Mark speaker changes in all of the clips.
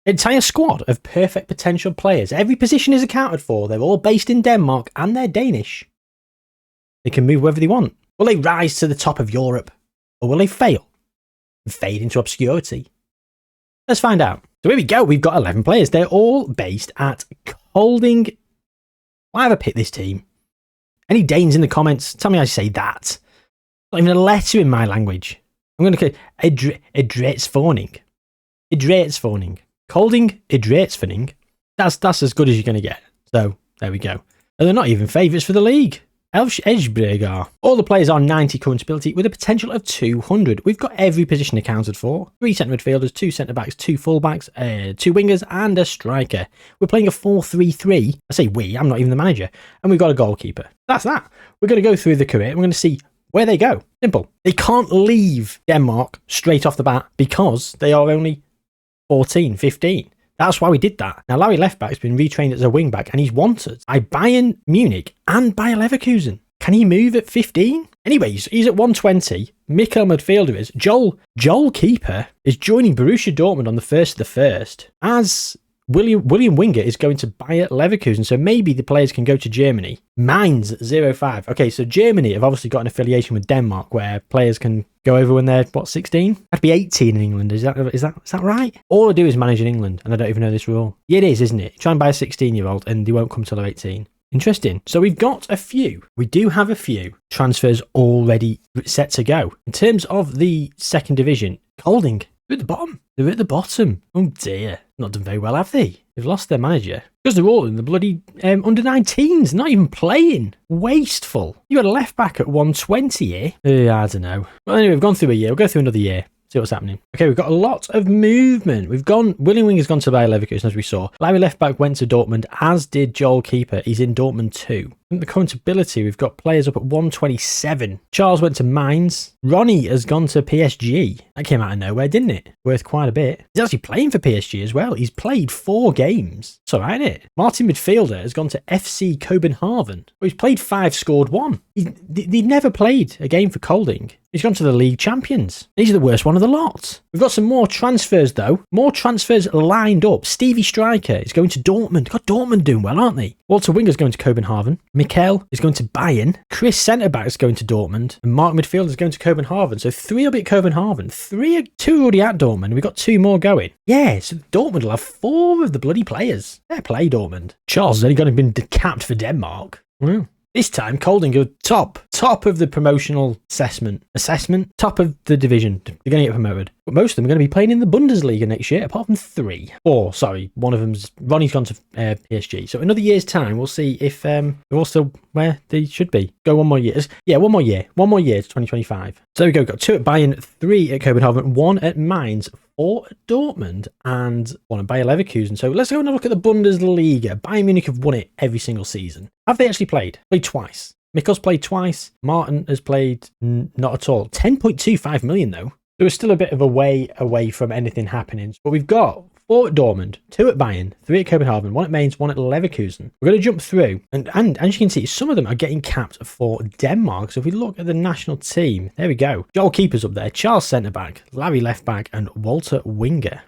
Speaker 1: Entire squad of perfect potential players. Every position is accounted for. They're all based in Denmark and they're Danish. They can move wherever they want. Will they rise to the top of Europe? Or will they fail and fade into obscurity? Let's find out. So here we go. We've got 11 players. They're all based at Kolding. Why have I picked this team? Any Danes in the comments? Tell me how to say that. Not even a letter in my language. I'm going to call it Idrætsforening. Idrætsforening. Kolding Idrætsforening. That's as good as you're going to get. So there we go. And they're not even favourites for the league. Esbjerg are. All the players are 90 current ability with a potential of 200. We've got every position accounted for. 3 centre midfielders, 2 centre backs, 2 full backs, 2 wingers and a striker. We're playing a 4-3-3. I say we, I'm not even the manager. And we've got a goalkeeper. That's that. We're going to go through the career and we're going to see where they go. Simple. They can't leave Denmark straight off the bat because they are only 14, 15. That's why we did that. Now, Larry Leftback's been retrained as a wing-back and he's wanted by Bayern Munich and Bayer Leverkusen. Can he move at 15? Anyways, he's at 120. Mikkel midfielder is. Joel Keeper is joining Borussia Dortmund on the 1st of the 1st. As William Winger is going to Bayer Leverkusen, so maybe the players can go to Germany. Mainz 05. Okay, so Germany have obviously got an affiliation with Denmark where players can go over when they're, 16? That'd be 18 in England. Is that right? All I do is manage in England, and I don't even know this rule. Yeah, it is, isn't it? Try and buy a 16-year-old, and they won't come till they're 18. Interesting. So we've got a few. We do have a few transfers already set to go. In terms of the second division, Kolding, they're at the bottom. They're at the bottom. Oh dear. Not done very well, have they? They've lost their manager. Because they're all in the bloody under-19s, not even playing. Wasteful. You had a left-back at 120 here. I don't know. Well, anyway, we've gone through a year. We'll go through another year. See what's happening. Okay, we've got a lot of movement. William Wing has gone to Bayer Leverkusen, as we saw. Larry Leftback went to Dortmund, as did Joel Keeper. He's in Dortmund too. The current ability, we've got players up at 127. Charles went to Mainz. Ronnie has gone to PSG. That came out of nowhere, didn't it? Worth quite a bit. He's actually playing for PSG as well. He's played 4 games. It's all right, isn't it? Martin midfielder has gone to FC Copenhagen. Well, he's played 5, scored 1. They've never played a game for Kolding. He's gone to the league champions. He's the worst one of the lot. We've got some more transfers, though. More transfers lined up. Stevie Striker is going to Dortmund. God, Dortmund doing well, aren't they? Walter Winger's going to Copenhagen. Mikkel is going to Bayern. Chris centre-back is going to Dortmund. And Mark midfielder is going to Copenhagen. So 3 will be at Copenhagen. 2 already at Dortmund. We've got 2 more going. Yeah, so Dortmund will have 4 of the bloody players. Fair play, Dortmund. Charles has only got to been capped for Denmark. Wow. This time, Kolding are top of the promotional assessment, top of the division. They're going to get promoted. But most of them are going to be playing in the Bundesliga next year, apart from 3. Or, sorry, one of them's, Ronnie's gone to PSG. So another year's time, we'll see if they're all still where they should be. Go 1 more year. Yeah, 1 more year. 1 more year to 2025. So there we go. Got 2 at Bayern, 3 at Copenhagen, 1 at Mainz, 4 at Dortmund, and 1 at Bayer Leverkusen. So let's go and have a look at the Bundesliga. Bayern Munich have won it every single season. Have they actually played? Played twice. Mikkel's played twice. Martin has played not at all. 10.25 million though. There was still a bit of a way away from anything happening. But we've got 4 at Dortmund, 2 at Bayern, 3 at Copenhagen, 1 at Mainz, 1 at Leverkusen. We're going to jump through. And as you can see, some of them are getting capped for Denmark. So if we look at the national team, there we go. Joel Keeper's up there. Charles centre-back, Larry left-back, and Walter Winger.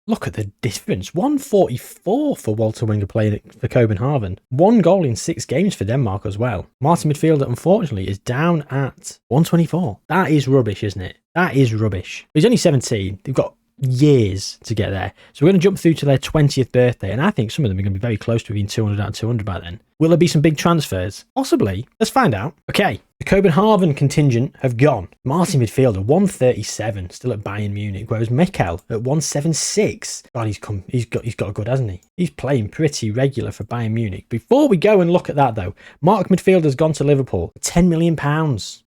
Speaker 1: Look at the difference. 144 for Walter Winger playing for Copenhagen. 1 goal in 6 games for Denmark as well. Martin midfielder, unfortunately, is down at 124. That is rubbish, isn't it? That is rubbish. He's only 17. They've got years to get there. So we're going to jump through to their 20th birthday, and I think some of them are going to be very close to being 200 out of 200 by then. Will there be some big transfers? Possibly. Let's find out. Okay, the Copenhagen contingent have gone. Martin midfielder, 137, still at Bayern Munich, whereas Mikkel at 176. God, he's got a good, hasn't he? He's playing pretty regular for Bayern Munich. Before we go and look at that though, Mark midfielder's gone to Liverpool, £10 million,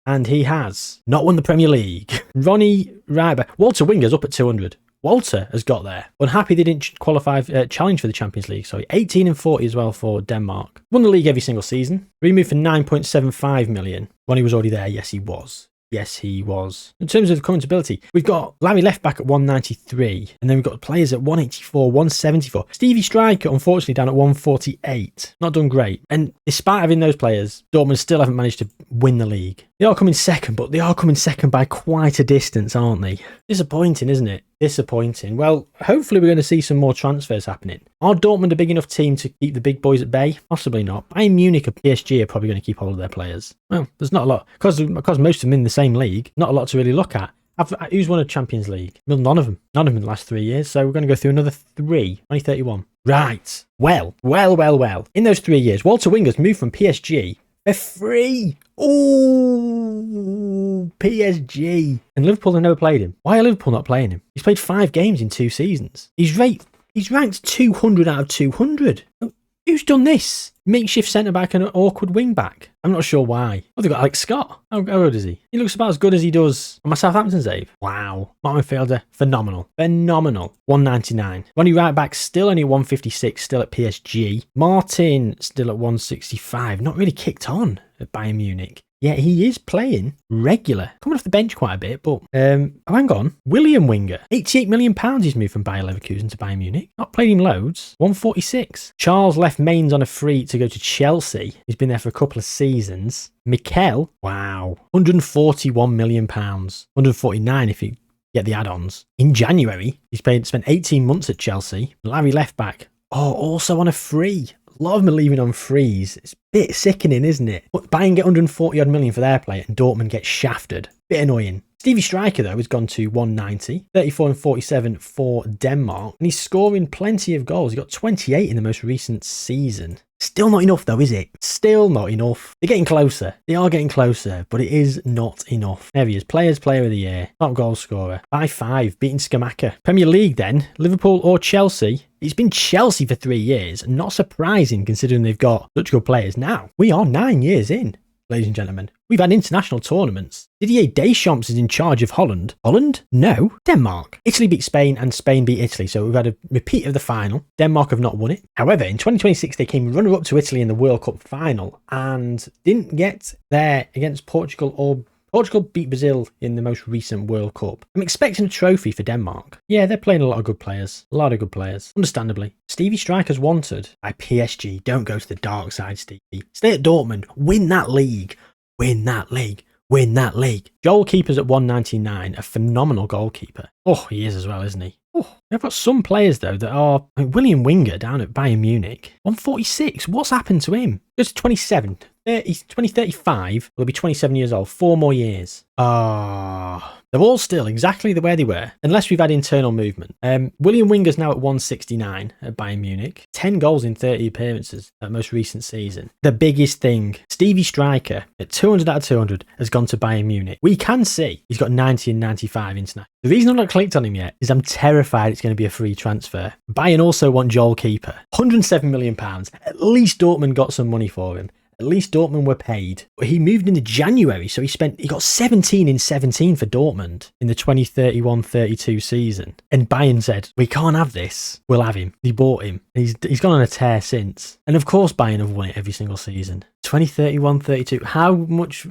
Speaker 1: and he has not won the Premier League. Ronnie Ryber, Walter Winger's up at 200. Walter has got there. Unhappy they didn't qualify, challenge for the Champions League. Sorry, 18 and 40 as well for Denmark. Won the league every single season. Removed for 9.75 million. Ronnie was already there. Yes, he was. Yes, he was. In terms of current ability, we've got Larry left-back at 193, and then we've got players at 184, 174. Stevie Striker, unfortunately, down at 148. Not done great. And despite having those players, Dortmund still haven't managed to win the league. They are coming second, but they are coming second by quite a distance, aren't they? Disappointing, isn't it? Disappointing. Well, hopefully we're going to see some more transfers happening. Are Dortmund a big enough team to keep the big boys at bay? Possibly not. Bayern Munich or PSG are probably going to keep hold of their players. Well, there's not a lot. Because most of them in the same league, not a lot to really look at. Who's won a Champions League? Well, none of them. None of them in the last 3 years. So we're going to go through another 3. 2031. Right. Well. In those 3 years, Walter Winger's moved from PSG for free. Ooh, PSG. And Liverpool have never played him. Why are Liverpool not playing him? He's played 5 games in 2 seasons. He's ranked 200 out of 200. Who's done this? Makeshift centre-back and an awkward wing-back. I'm not sure why. Oh, they've got Alex Scott. How good is he? He looks about as good as he does on my Southampton save. Wow. Martin Fielder, phenomenal. 199. Ronnie Right-back still only 156, still at PSG. Martin still at 165. Not really kicked on at Bayern Munich. Yeah, he is playing regular. Coming off the bench quite a bit, but hang on. William Winger, £88 million he's moved from Bayer Leverkusen to Bayern Munich. Not played him loads. 146. Charles left Mainz on a free to go to Chelsea. He's been there for a couple of seasons. Mikel, wow. £141 million. 149 if you get the add-ons. In January, spent 18 months at Chelsea. Larry left back. Oh, also on a free. A lot of them are leaving on frees. It's a bit sickening, isn't it? But Bayern get 140 odd million for their player and Dortmund gets shafted. Bit annoying. Stevie Striker, though, has gone to 190, 34 and 47 for Denmark, and he's scoring plenty of goals. He got 28 in the most recent season. Still not enough, though, is it? Still not enough. They're getting closer. They are getting closer, but it is not enough. There he is. Player of the Year. Top goal scorer. By 5, beating Skamaka. Premier League, then. Liverpool or Chelsea? It's been Chelsea for 3 years. Not surprising, considering they've got such good players. Now, we are 9 years in, ladies and gentlemen. We've had international tournaments. Didier Deschamps is in charge of Holland. Holland? No. Denmark. Italy beat Spain and Spain beat Italy. So we've had a repeat of the final. Denmark have not won it. However, in 2026, they came runner-up to Italy in the World Cup final and didn't get there against Portugal or Portugal beat Brazil in the most recent World Cup. I'm expecting a trophy for Denmark. Yeah, they're playing a lot of good players. Understandably. Stevie Striker's wanted by PSG. Don't go to the dark side, Stevie. Stay at Dortmund. Win that league. Goalkeeper's at 199, a phenomenal goalkeeper. Oh, he is as well, isn't he? Oh, they've got some players, though, that are... William Winger down at Bayern Munich. 146. What's happened to him? Goes to 27. He's 2035. He'll be 27 years old. 4 more years. They're all still exactly the way they were, unless we've had internal movement. William Winger's now at 169 at Bayern Munich. 10 goals in 30 appearances at most recent season. The biggest thing, Stevie Striker at 200 out of 200 has gone to Bayern Munich. We can see he's got 90 and 95 international. The reason I've not clicked on him yet is I'm terrified it's going to be a free transfer. Bayern also want Joel Keeper. £107 million. At least Dortmund got some money for him. At least Dortmund were paid. He moved into January, so he got 17 in 17 for Dortmund in the 2031-32 season. And Bayern said, we can't have this. We'll have him. They bought him. He's gone on a tear since. And of course Bayern have won it every single season. 2031-32. How much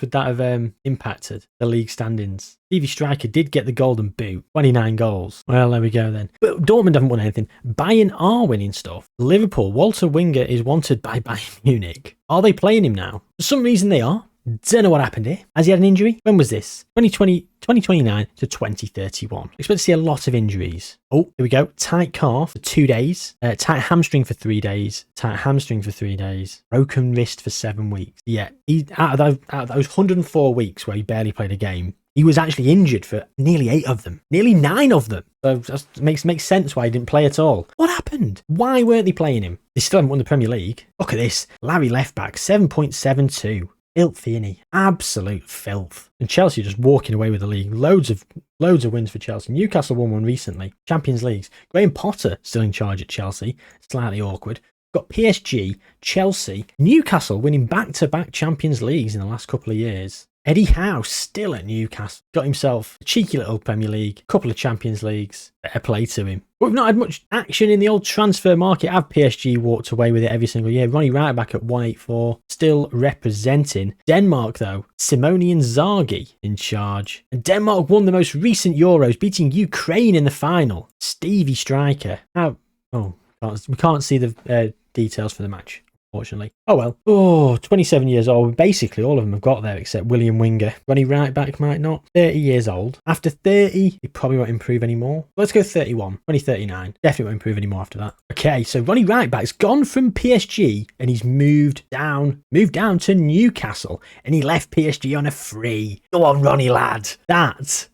Speaker 1: would that have impacted the league standings? Stevie Striker did get the golden boot, 29 goals. Well, there we go then. But Dortmund haven't won anything. Bayern are winning stuff. Liverpool, Walter Winger is wanted by Bayern Munich. Are they playing him now? For some reason they are. Don't know what happened here. Has he had an injury? When was this? 2029 to 2031. Expect to see a lot of injuries. Oh, here we go. Tight calf for 2 days. Tight hamstring for 3 days. Tight hamstring for 3 days. Broken wrist for 7 weeks. Yeah, out of those 104 weeks where he barely played a game, he was actually injured for nearly 8 of them. Nearly 9 of them. So that makes sense why he didn't play at all. What happened? Why weren't they playing him? They still haven't won the Premier League. Look at this. Larry left back, 7.72. Filthy, innit? Absolute filth. And Chelsea just walking away with the league. Loads of wins for Chelsea. Newcastle won one recently. Champions Leagues. Graham Potter still in charge at Chelsea. Slightly awkward. Got PSG, Chelsea, Newcastle winning back-to-back Champions Leagues in the last couple of years. Eddie Howe still at Newcastle. Got himself a cheeky little Premier League, couple of Champions Leagues. Better play to him. But we've not had much action in the old transfer market. Have PSG walked away with it every single year. Ronnie Right back at 184, still representing. Denmark, though, Simone Inzaghi in charge. And Denmark won the most recent Euros, beating Ukraine in the final. Stevie Striker. We can't see the details for the match, unfortunately. Oh well. Oh, 27 years old. Basically, all of them have got there except William Winger. Ronnie right back might not. 30 years old. After 30, he probably won't improve anymore. Let's go 31. 2039. Definitely won't improve anymore after that. Okay, so Ronnie right back's gone from PSG and he's moved down to Newcastle, and he left PSG on a free. Go on, Ronnie lad. That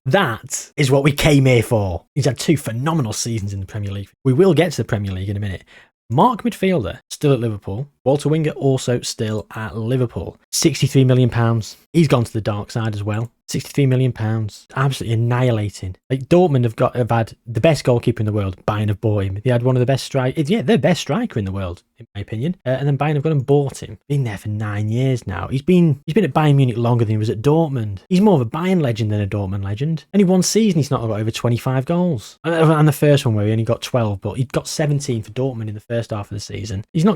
Speaker 1: is what we came here for. He's had 2 phenomenal seasons in the Premier League. We will get to the Premier League in a minute. Mark midfielder, still at Liverpool. Walter Winger also still at Liverpool. £63 million. He's gone to the dark side as well. £63 million. Absolutely annihilating. Like Dortmund have had the best goalkeeper in the world. Bayern have bought him. They had one of the best strikers. Yeah, their best striker in the world, in my opinion. And then Bayern have gone and bought him. Been there for 9 years now. He's been at Bayern Munich longer than he was at Dortmund. He's more of a Bayern legend than a Dortmund legend. Only one season he's not got over 25 goals. And the first one where he only got 12, but he got 17 for Dortmund in the first half of the season. He's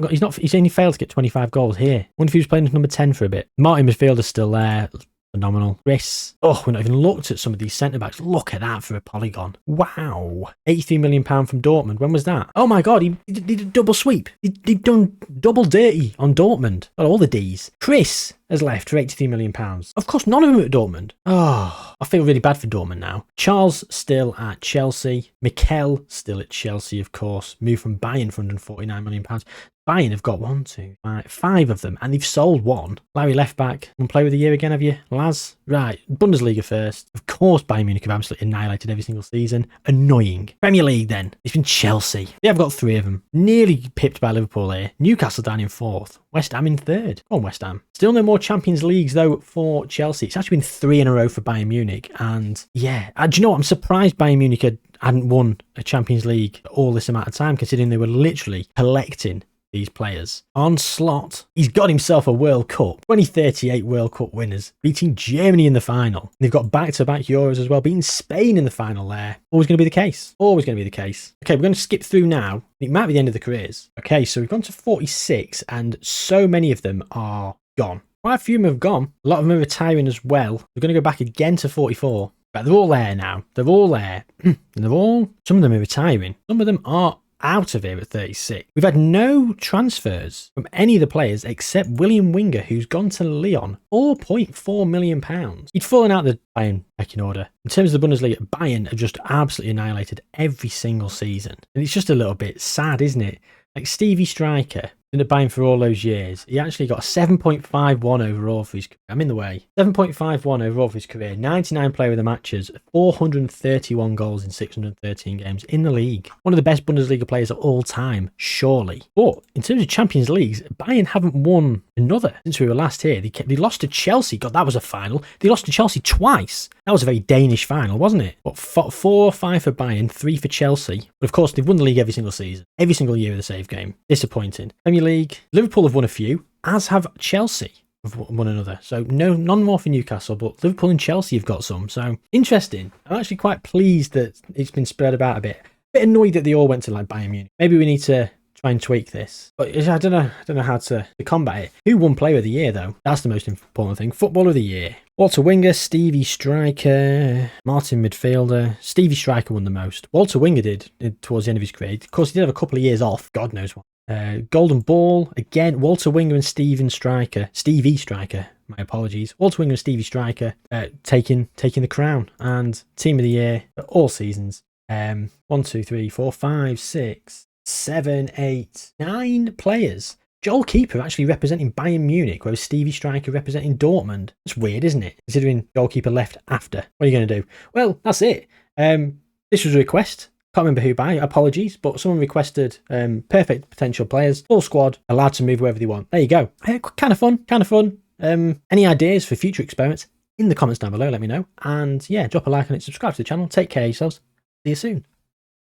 Speaker 1: only failed to get 25 goals here. I wonder if he was playing as number 10 for a bit. Martin midfielder's still there. Phenomenal. Chris. Oh, we've not even looked at some of these centre-backs. Look at that for a polygon. Wow. £83 million from Dortmund. When was that? Oh my God, he did a double sweep. He'd done double dirty on Dortmund. Got all the Ds. Chris has left for £83 million. Of course, none of them at Dortmund. Oh, I feel really bad for Dortmund now. Charles still at Chelsea. Mikel still at Chelsea, of course. Moved from Bayern for £149 million. Bayern have got 5 of them, and they've sold one. Larry left back. Want to play with the year again, have you? Laz? Right. Bundesliga first. Of course, Bayern Munich have absolutely annihilated every single season. Annoying. Premier League then. It's been Chelsea. They have got 3 of them. Nearly pipped by Liverpool here. Newcastle down in 4th. West Ham in 3rd. Go on, West Ham. Still no more Champions Leagues, though, for Chelsea. It's actually been 3 in a row for Bayern Munich. And, yeah. Do you know what? I'm surprised Bayern Munich hadn't won a Champions League all this amount of time, considering they were literally collecting these players. On slot, he's got himself a World Cup. 2038 World Cup winners, beating Germany in the final. They've got back-to-back Euros as well, beating Spain in the final there. Always going to be the case. Always going to be the case. Okay, we're going to skip through now. It might be the end of the careers. Okay, so we've gone to 46, and so many of them are gone. Quite a few of them have gone. A lot of them are retiring as well. We're going to go back again to 44. But they're all there now. They're all there. Some of them are retiring. Some of them are out of here at 36. We've had no transfers from any of the players except William Winger, who's gone to Lyon. £4.4 million. He'd fallen out the Bayern pecking order. In terms of the Bundesliga, Bayern have just absolutely annihilated every single season. And it's just a little bit sad, isn't it? Like Stevie Striker, been at Bayern for all those years. He actually got a 7.51 overall for his career. I'm in the way. 7.51 overall for his career. 99 player of the matches. 431 goals in 613 games in the league. One of the best Bundesliga players of all time, surely. But in terms of Champions Leagues, Bayern haven't won another since we were last here. They lost to Chelsea. God, that was a final. They lost to Chelsea twice. That was a very Danish final, wasn't it? But 4 or 5 for Bayern, 3 for Chelsea. But of course, they've won the league every single season. Every single year of the save game. Disappointing. Premier League, Liverpool have won a few, as have Chelsea have won another. So none more for Newcastle, but Liverpool and Chelsea have got some. So interesting. I'm actually quite pleased that it's been spread about a bit. A bit annoyed that they all went to like Bayern Munich. Maybe we need to try and tweak this. But I don't know how to combat it. Who won Player of the Year though? That's the most important thing. Footballer of the Year. Walter Winger, Stevie Striker, Martin midfielder. Stevie Striker won the most. Walter Winger did towards the end of his career. Of course, he did have a couple of years off. God knows what. Golden Ball, again, Walter Winger and Stevie Striker, my apologies. Walter Winger and Stevie Striker taking the crown. And Team of the Year for all seasons. 1, 2, 3, 4, 5, 6, 7, 8, 9 players. Joel Keeper actually representing Bayern Munich, whereas Stevie Striker representing Dortmund. It's weird, isn't it? Considering goalkeeper left after. What are you going to do? Well, that's it. This was a request. Can't remember who by, apologies, but someone requested perfect potential players, full squad, allowed to move wherever they want. There you go. Kind of fun. Any ideas for future experiments? In the comments down below, let me know. And yeah, drop a like on it, subscribe to the channel. Take care of yourselves. See you soon.